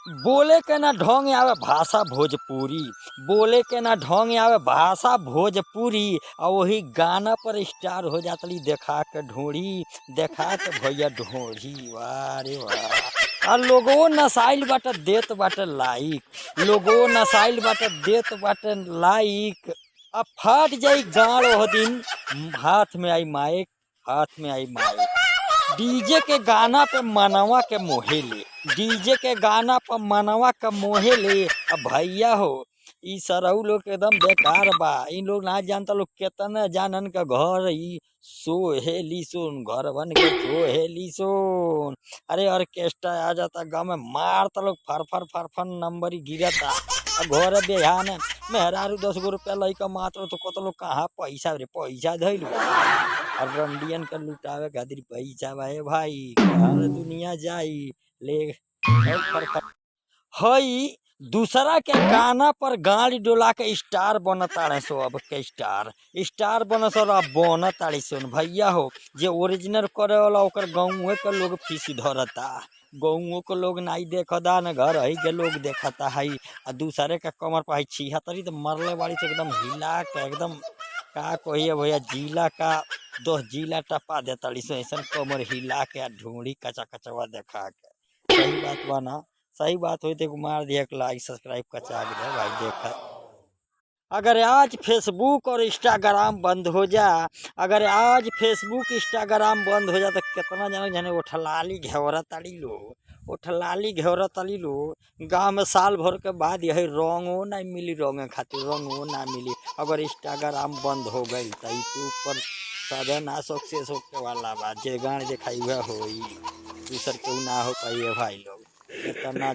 बोले के ना ढोंग आवे भाषा भोजपुरी। बोले के ना ढोंग आवे भाषा भोजपुरी। और वही गाना पर स्टार हो जातली देखा के ढोड़ी। देखा के भैया ढोड़ी, वाह रे वाह। आ लोगो नसाइल बाटे देत बाटे लाइक। लोगो नसाइल बाटे देत बाटे लाइक। अब फट जाई गाड़ ओह दिन। हाथ में आई माइक। हाथ में आई माइक। डीजे के गाना पे मनवा के मोहेले। डीजे के गाना पर मनवा के मोहेले। अब भैया हो, ई सरऊ लोग के एकदम बेकार बा। इन लोग ना जानता लोग केतना जानन का घर ई सोहेली सोन, घर बन के सोहेली सोन। अरे ऑर्केस्ट्रा आ जाता गाँव में, मारता लोग फर फर फर फर नंबर ही गिरता। घर बेहान मेहरारू 10 गो रुपया लइका मात्र तो कत लोग कहाँ पैसा रे पैसा धैल और रंडियन के लुटावे खातिर पैसा बा। ए भाई कहाँ दुनिया जाई ले फर फर। हई दूसरा के गाना पर गाड़ी डोला के स्टार बनताड़े सो। अब के स्टार स्टार बनस बनताड़ी सन भैया हो। जे ओरिजिनल करे वाला ओकर गाँव के लोग फीस धरता। गाँव के लोग नाई देखता न घर ही के लोग देखता है। आ दूसरे का कमर पर छिहत्तरी तो मरले वाली से एकदम हिला के एकदम का कहिए भैया जिला का 10 जिला टपा देताड़ी सो। ऐसा कमर हिला के ढूंढी कचा कचवा देखा के। सही बात बा ना? सही बात हुई तो मार दिया लाइक सब्सक्राइब कचा दे भाई देखा। अगर आज फेसबुक और इंस्टाग्राम बंद हो जा, अगर आज फेसबुक इंस्टाग्राम बंद हो जा तो कितना जाने जाने उठलाली घेवरा ताड़ी लो। उठलाली घेवरा ताली लो। गाँव में साल भर के बाद यही रंगो ना मिली, रंगे खातिर रंगो ना मिली। अगर इंस्टाग्राम बंद हो गई तो यूट्यूब पर साधन ना सक्सेस होके वाला बा। जे गान दिखाई हुआ होई दूसर केहू ना हो पाई भाई लोग इतना।